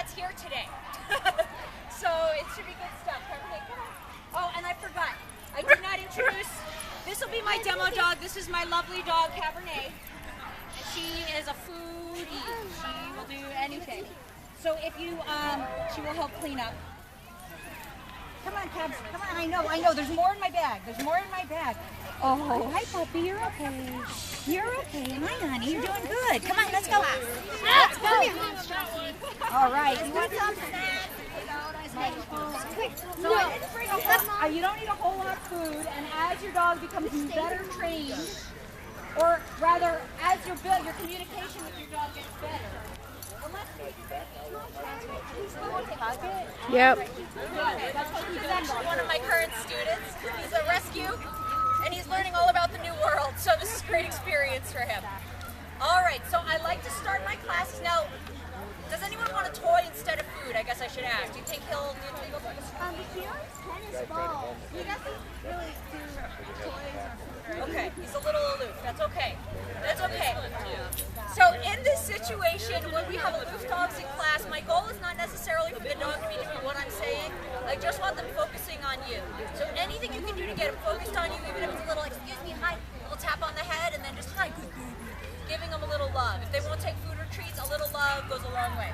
that's here today. So it should be good stuff. Okay, come on. Oh, and I forgot. I did not introduce. This will be my demo dog. This is my lovely dog, Cabernet. She is a foodie. She will do anything. So if you, she will help clean up. Come on, Cabs. Come on. I know. There's more in my bag. Oh, hi, puppy. You're okay. You're okay. Hi, honey. You're doing good. Come on, let's go. Let's go. All right. You want some snacks? So, you don't need a whole lot of food, and as your dog becomes better trained, or rather, as your communication with your dog gets better. Yep. He's actually one of my current students. He's a rescue, and he's learning all about the new world, so this is a great experience for him. All right, so I like to start my classes. Now, does anyone want a toy instead of food? I guess I should ask. Do you think he'll go for this? He likes tennis balls. He doesn't really do toys or food. Okay, he's a little aloof. That's okay. That's okay. So in this situation, when we have aloof dogs in class, my goal is not necessarily for the dog to be doing what I'm saying. I just want them focusing on you. So anything you can do to get them focused on you, even if it's a little, excuse me, hi, a little tap on the head, and then just hi, good baby. Giving them a little love. If they won't take food or treats, a little love goes a long way.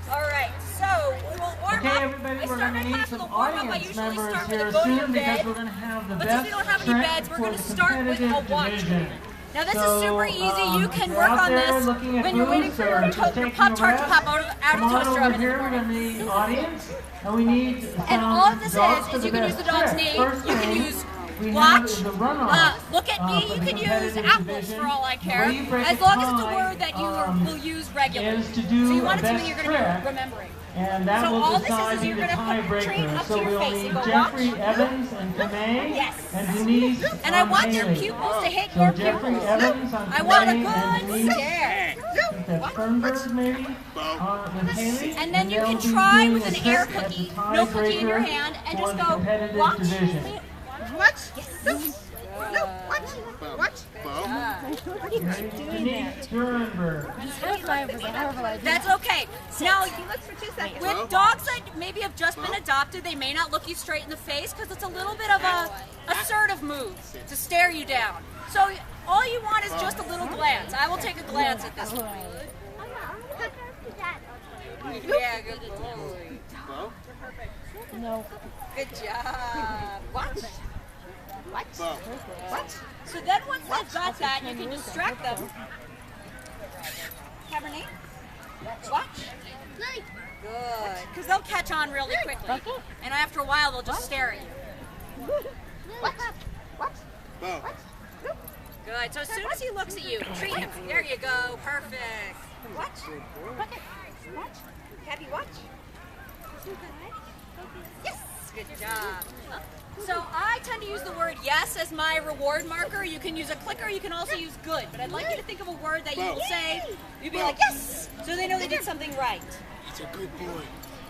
All right, so we will warm up. Everybody, we're going to need some audience members here go soon because we're going to have the but best since we don't have any beds, we're going to start with a watch. division. Now this is super easy. You can work on this when you're waiting for your Pop-Tart to pop out of the toaster oven. Here we're going to need audience, and we need and all of this is you can use the dog's name. You can use watch, look at me, you can use apples for all I care, as long as it's a word that you will use regularly. So you want it to be you're going to be remembering. And that so will all decide this is you're the going to put train tiebreaker. up So to your we'll face need and go Jeffrey, watch. Evans, and Kamei, Yes. and Denise. And I want your Haley. pupils to hit So your Jeffrey, pupils. Evans, on I want a Kamei, and good Denise. stare. I think that's Fernberg, maybe, with Haley. And then you they'll can be try doing with a an trick air at the cookie, no cookie in your tiebreaker hand, and for just the go competitive watch. division. What? Yes. No, what? What? Denise Durenberg. That's okay. Now, He looks for 2 seconds. with dogs that maybe have just been adopted, they may not look you straight in the face because it's a little bit of a assertive move to stare you down. So all you want is just a little glance. I will take a glance at this one. Yeah, good boy. No. Good job. Watch. What? So then once they've got that, you can distract them. Cabernet? Watch. Good. Because they'll catch on really quickly. And after a while, they'll just stare at you. What? What? Good. So as soon as he looks at you, treat him. There you go. Perfect. Watch. Watch. Cabby, watch. Yes. Good job. So I tend to use the word yes as my reward marker. You can use a clicker, you can also use good. But I'd like you to think of a word that you will say, you'd be like, yes! So they know they did something right. It's a good boy.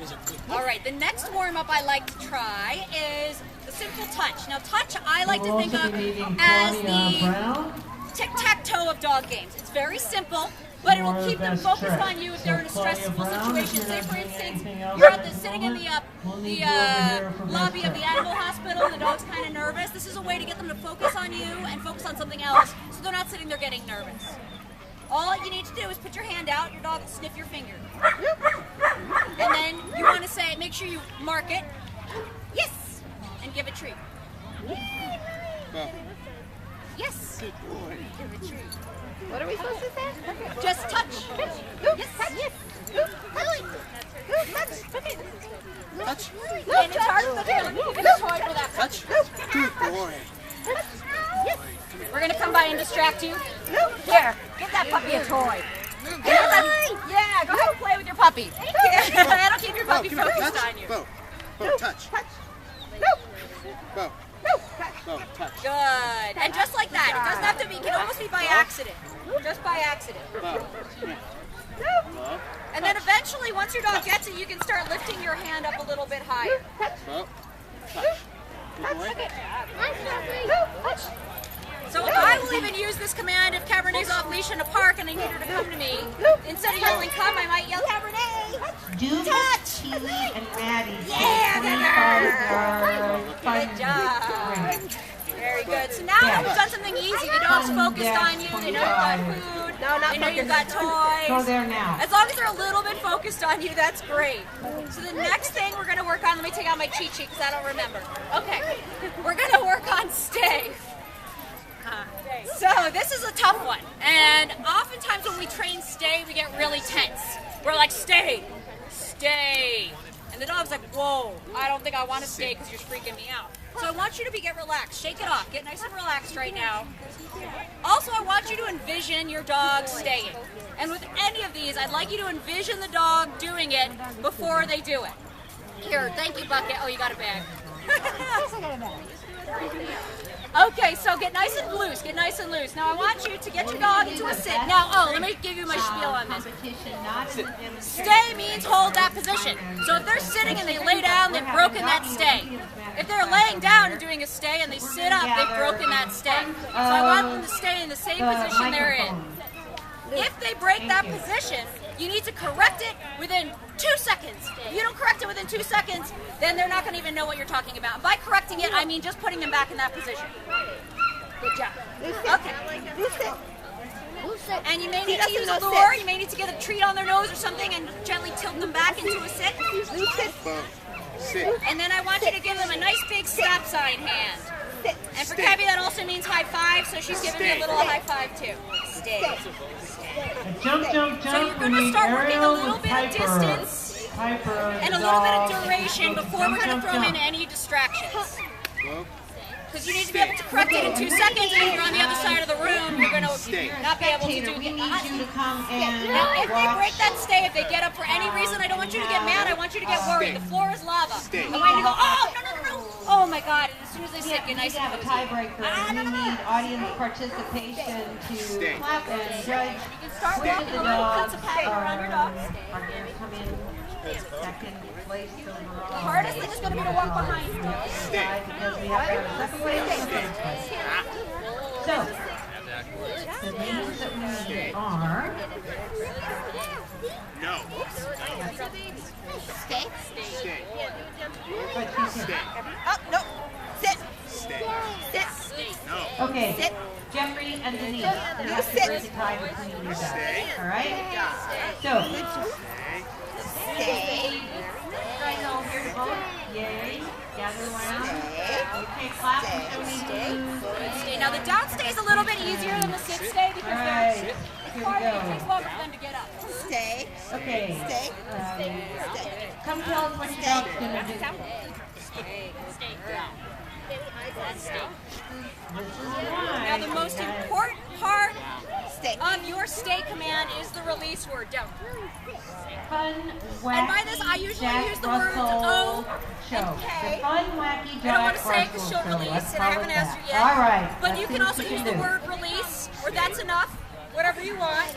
It's a good boy. All right, the next warm-up I like to try is the simple touch. Now touch I like to think of as the tic-tac-toe of dog games. It's very simple, but it will keep them focused on you if they're in a stressful situation. Say, for instance, you're sitting in the lobby of the animal hospital, the dog's kind of nervous. This is a way to get them to focus on you and focus on something else, so they're not sitting there getting nervous. All you need to do is put your hand out, your dog will sniff your finger. And then you want to say, make sure you mark it, yes, and give a treat. Yes. Good boy. Give a treat. What are we supposed to say? Just touch. Yes. Yes. Touch. And it's hard to give a toy for that. Touch. Good boy. We're going to come by and distract you. Here, give that puppy a toy. Yeah, go ahead and play with your puppy. That'll keep your puppy focused on you. Bo, touch. Bo. Bo, touch. Good. And just like that. It doesn't have to be, it can almost be by accident. Just by accident. Bo. And then eventually, once your dog gets it, you can start lifting your hand up a little bit higher. Bo. Touch. Good boy. So I will even use this command if Cabernet's off leash in a park and I need her to come to me. Instead of yelling come, I might yell Cabernet. Do Touch. Keely and Maddie. Yeah, good job. Very good. So now that we've done something easy, the dog's focused on you, they know you've got food, they know you've got toys. Go there now. As long as they're a little bit focused on you, that's great. So the next thing we're going to work on, let me take out my cheat sheet because I don't remember. Okay, we're going to work on stay. So this is a tough one, and oftentimes when we train stay, we get really tense. We're like, stay, stay. And the dog's like, whoa, I don't think I want to stay because you're freaking me out. So I want you to get relaxed, shake it off, get nice and relaxed right now. Also, I want you to envision your dog staying. And with any of these, I'd like you to envision the dog doing it before they do it. Here, thank you, Bucket. Oh, you got a bag. Okay, so get nice and loose, get nice and loose. Now I want you to get your dog into a sit. Now, let me give you my spiel on this. Stay means hold that position. So if they're sitting and they lay down, they've broken that stay. If they're laying down and doing a stay and they sit up, they've broken that stay. So I want them to stay in the same position they're in. If they break that position, you need to correct it within 2 seconds. If you don't correct it within 2 seconds, then they're not going to even know what you're talking about. And by correcting it, I mean just putting them back in that position. Good job. Okay. And you may need to use a lure, you may need to get a treat on their nose or something and gently tilt them back into a sit. And then I want you to give them a nice big stop sign hand. And for Cabby, that also means high five, so she's giving me a little high five too. Stay. Jump, jump, jump. So you're going to start working a little bit of distance and a little bit of duration before we're going to throw in any distractions. Because you need to be able to correct it in 2 seconds, and if you're on the other side of the room, you're going to not be able to do it. Now, if they break that stay, if they get up for any reason, I don't want you to get mad, I want you to get worried. The floor is lava. I want you to go, oh, no, no, no, no. Oh my God, and as soon as they sit, get nice and cozy. We have a tiebreaker. We need audience participation to clap and judge. You can start walking a little, put some padding around your dog. Are going to come in second place overall. The hardest thing is going to be to walk behind you. Because we have to second place and first place. So, the names that we need are... No. Stay. Stay. But you can. Oh, no. Sit. Stay. Sit. No. Okay. Sit. Jeffrey and Denise. You sit. There's a tie between you guys. All right? So. Stay. You guys all here to vote? Yay. Gather around. Okay, clap and show me Stay. Now the down stay is a little bit easier than the sit stay because Alright, it's harder. It takes longer for them to get up. Stay. Okay. Stay. Come tell us what your dog's gonna do. Stay. Now Now the most important part Stay. of your stay command is the release word. Don't. Fun, wacky, And by this, I usually Jack use the words Russell O show. and K. The fun, wacky, I don't want Jack to say it because Russell she'll show. release, Let's and I call haven't it asked that. her yet. All right. But let's you see can what also she use can the do. word release, or that's enough, whatever you want.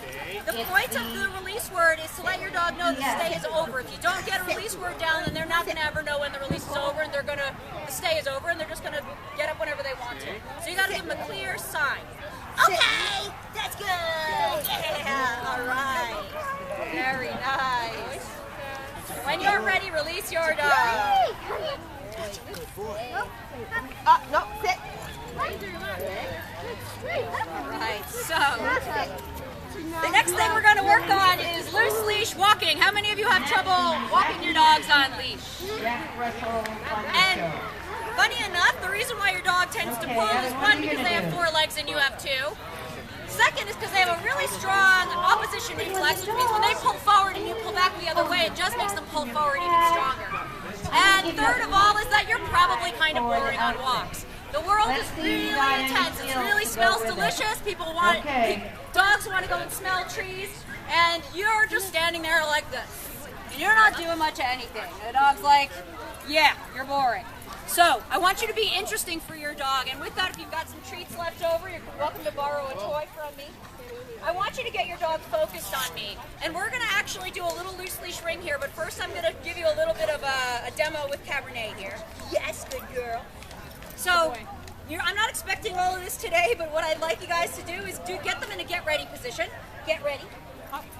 The point of the release word is to let your dog know the stay is over. If you don't get a release word down, then they're not going to ever know when the release is over, and the stay is over, and they're just going to get up whenever they want to. So you got to give them a clear sign. Okay, that's good. Yeah, all right. Very nice. When you're ready, release your dog. No, sit. Right, so the next thing we're going to work on is loose leash walking. How many of you have trouble walking your dogs on leash? Jack Russell fun And show. funny enough, the reason why your dog tends to pull is one, because they have 4 legs and you have 2. Second is because they have a really strong opposition reflex, which means when they pull forward and you pull back the other way, it just makes them pull forward even stronger. And third of all is that you're probably kind of boring on walks. The world is really intense. It really smells delicious. People want dogs want to go and smell trees, and you're just standing there like this. And you're not doing much of anything. The dog's like, yeah, you're boring. So, I want you to be interesting for your dog, and with that, if you've got some treats left over, you're welcome to borrow a toy from me. I want you to get your dog focused on me, and we're going to actually do a little loose leash ring here, but first I'm going to give you a little bit of a demo with Cabernet here. Yes, good girl. So, I'm not expecting all of this today, but what I'd like you guys to do is get them in a get ready position. Get ready.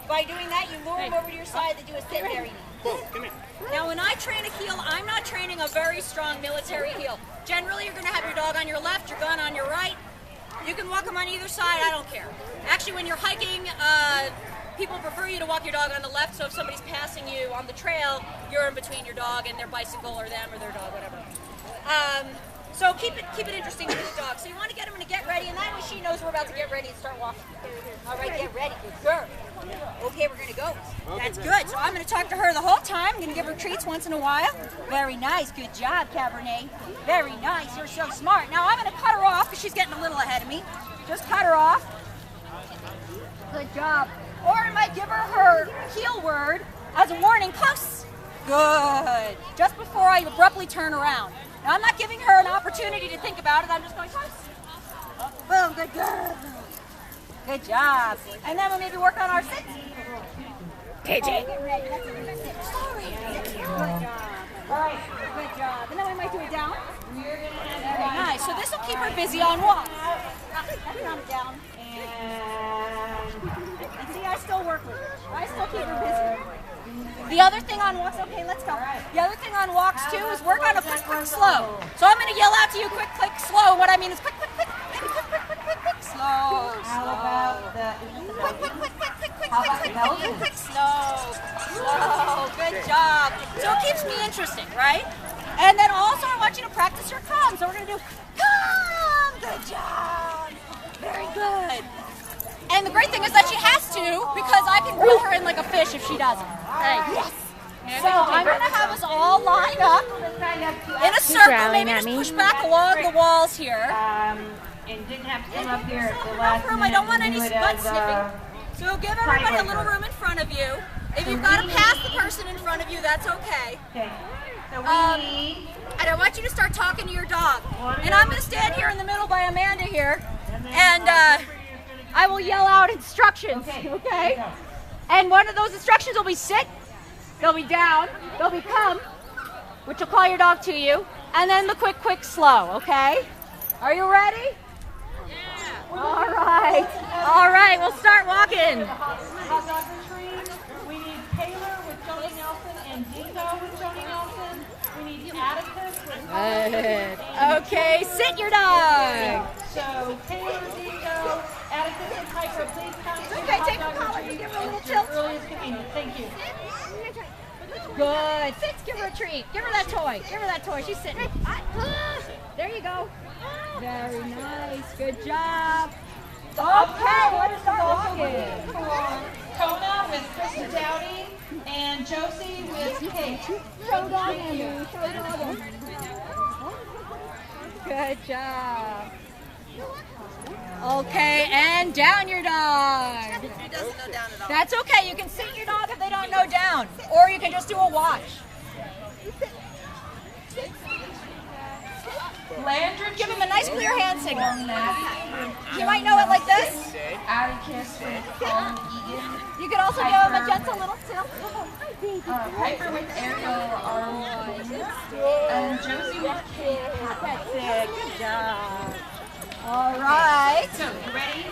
By doing that, you lure them over to your side. They do a sit very Whoa, come here. Now, when I train a heel, I'm not training a very strong military heel. Generally, you're going to have your dog on your left, your gun on your right. You can walk them on either side, I don't care. Actually, when you're hiking, people prefer you to walk your dog on the left, so if somebody's passing you on the trail, you're in between your dog and their bicycle or them or their dog, whatever. So keep it interesting for the dog. So you want to get them in a get ready, and that way she knows we're about to get ready and start walking. All right, get ready, good girl. Okay, we're gonna go. That's good. So I'm gonna talk to her the whole time. I'm gonna give her treats once in a while. Very nice, good job, Cabernet. Very nice, you're so smart. Now I'm gonna cut her off because she's getting a little ahead of me. Just cut her off. Good job. Or I might give her heel word as a warning, close. Good. Just before I abruptly turn around. Now I'm not giving her an opportunity to think about it. I'm just going close. Boom, good girl. Good job. And then we'll maybe work on our sit. KJ. Get ready. That's a good sit. Sorry. Good job. All right. Good job. And then we might do it down. Very nice. So this will keep her busy on walks. That's not down. And see, I still work with her. I still keep her busy. The other thing on walks, okay, let's go. The other thing on walks too is work on a quick, quick, slow. So I'm going to yell out to you, quick, quick, slow. What I mean is quick, quick, quick, quick, quick, quick, quick, quick, quick, slow. How about the quick, quick, quick, quick, quick, quick, How about quick, quick, quick, quick, slow, slow. Good job. So it keeps me interesting, right? And then also I want you to practice your calm. So we're going to do calm. Good job. Very good. And the great thing is that she has to, because I can reel her in like a fish if she doesn't. Right. Yes. So I'm going to have us all line up in a circle. Maybe just push back along the walls here. And didn't have to come up here at the last minute. I don't want any butt sniffing. So give everybody a little room in front of you. If you've got to pass the person in front of you, that's okay. Okay. So we need... And I want you to start talking to your dog. And I'm going to stand here in the middle by Amanda here. And I will yell out instructions, okay? And one of those instructions will be sit, they'll be down, they'll be come, which will call your dog to you, and then the quick, quick, slow, okay? Are you ready? Yeah. All right, we'll start walking. Hot dog retrieve. We need Taylor with Tony Nelson and Dingo with Tony Nelson. We need Atticus with Good. Okay, sit your dog. So Taylor, Dingo, Atticus, and Piper, please come to Okay, hot take the dog collar, retrieve give her a little at your tilt. earliest convenience. Thank you. Good. Sit, give her a treat. Give her that toy. Give her that toy. She's sitting. There you go. Very nice. Good job. Okay, let's start walking. Kona with Krista Dowdy and Josie with Kate. Good job. Okay, and down your dog. She doesn't know down at all. That's okay. You can sit your dog if they don't know down, or you can just do a watch. Landry, Give him a nice clear hand signal. You might know it like this. Atticus with Egan. You could also give him a gentle little tilt. Piper with Ariel Arnold. And Josie with Kate. That's it. Good job. All right. So, you ready?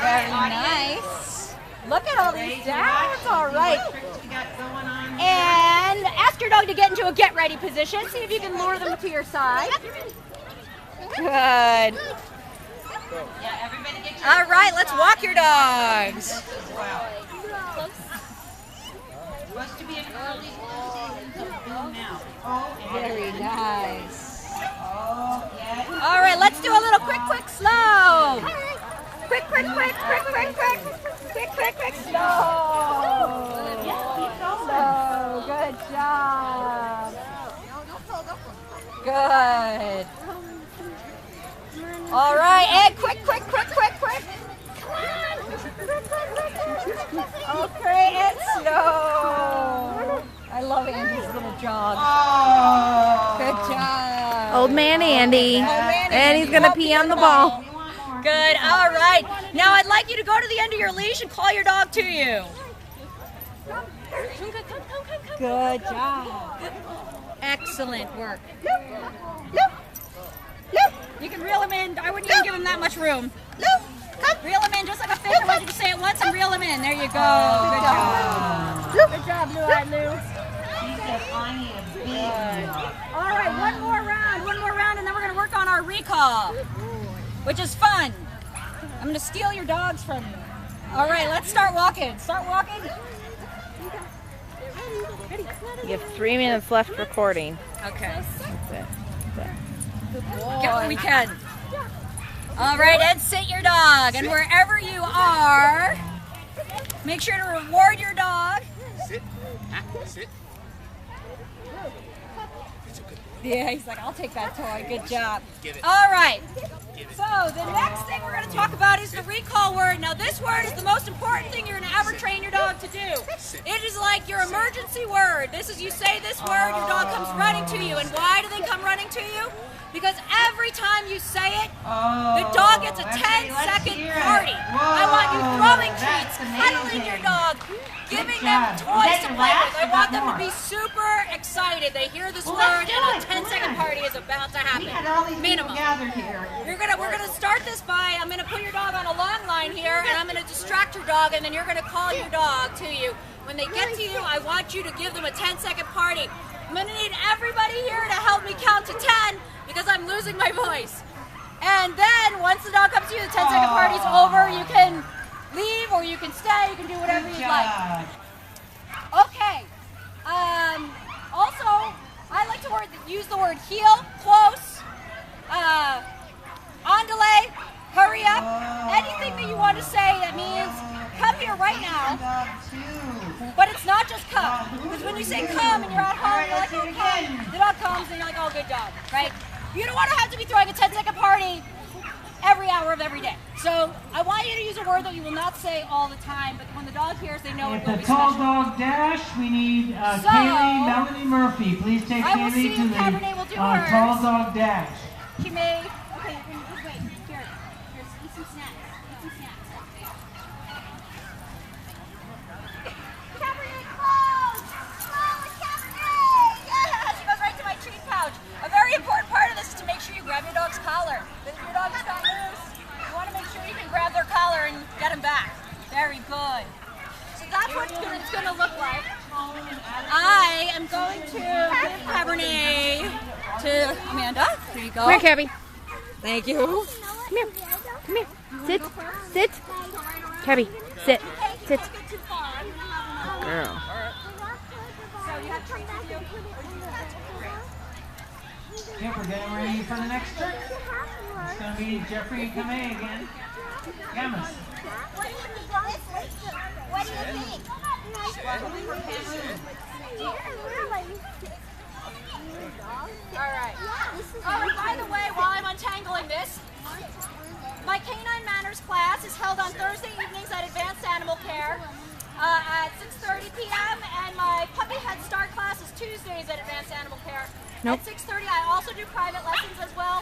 Very nice. Look at all these dogs. All right. Tricks we got going on. And ask your dog to get into a get ready position. See if you can lure them to your side. Good. Yeah, everybody get your... All right, let's walk your dogs. Wow. Supposed to be an early season, so boom now. Oh, Very nice. oh, yeah. All right, let's do a little quick, quick, slow. Quick, quick, quick, quick, quick, quick. Quick, quick, quick, slow. Slow. Good job. Good. All right, and quick, quick, quick, quick, quick. Okay, and slow. I love Andy's little jog. Oh. Good job. Old man Andy. man And he's going to pee on the ball. Good. All right. Now I'd like you to go to the end of your leash and call your dog to you. Good job. Excellent work. You can reel him that much room. Reel him in just like a fish. I want you to say it once and reel him in. There you go. Good job. Good job, Blue-Eyed Lou. She said, I need a big dog. All right, one more round, and then we're going to work on our recall, which is fun. I'm going to steal your dogs from you. All right, let's start walking. Start walking. You have 3 minutes left recording. Okay. That's it. Get what we can. All right, Ed, sit your dog. And wherever you are, make sure to reward your dog. Sit. Sit. Yeah, he's like, I'll take that toy. Good job. All right. So the next thing we're going to talk about is the recall word. Now this word is the most important thing you're going to ever train your dog to do. It is like your emergency word. This is, you say this word, your dog comes running to you. And why do they come running to you? Because every time you say it, the dog gets a 10-second party. I want you throwing treats, cuddling your dog, giving them toys to play with. I want them to be super excited. They hear this word and a 10-second party is about to happen. Minimum. We're gonna start this by, I'm gonna put your dog on a long line here, and I'm gonna distract your dog, and then you're gonna call your dog to you. When they get to you, I want you to give them a 10-second party. I'm gonna need everybody here to help me count to 10 because I'm losing my voice. And then once the dog comes to you, the 10-second party's over. You can leave or you can stay. You can do whatever you'd like. Okay. Also, I like to use the word heel, close, on delay, hurry up. Anything that you want to say that means come here right now. But it's not just come. Because when you say come and you're at home, you're like, oh, come. The dog comes and you're like, oh, good dog, right? You don't want to have to be throwing a 10-second party every hour of every day. So I want you to use a word that you will not say all the time, but when the dog hears, they know it will be special. At the tall dog dash, we need Kaylee Melanie Murphy. Please take Kaylee to the tall dog dash. She may. Okay, just wait. Here, eat some snacks. Eat some snacks. Cabernet close! Close, Cabernet! Yeah, she goes right to my treat pouch. A very important part of this is to make sure you grab your dog's collar. If your dog is got loose, you want to make sure you can grab their collar and get him back. Very good. So that's what it's going to look like. I am going to give Cabernet to Amanda. Here you go. Come here, Cabby. Thank you. Come here. Come here. Sit. Sit. Cabby, sit. Sit. Girl. So you have treats with you. Okay, we're getting ready for the next trick. It's going to be Jeffrey and Kamei again. Gamas. What do you think? Alright. By the way, while I'm untangling this, my Canine Manners class is held on Thursday evenings at Advanced Animal Care at 6:30 p.m. and my Puppy Head Start class is Tuesdays at Advanced Animal Care at 6:30. I also do private lessons as well.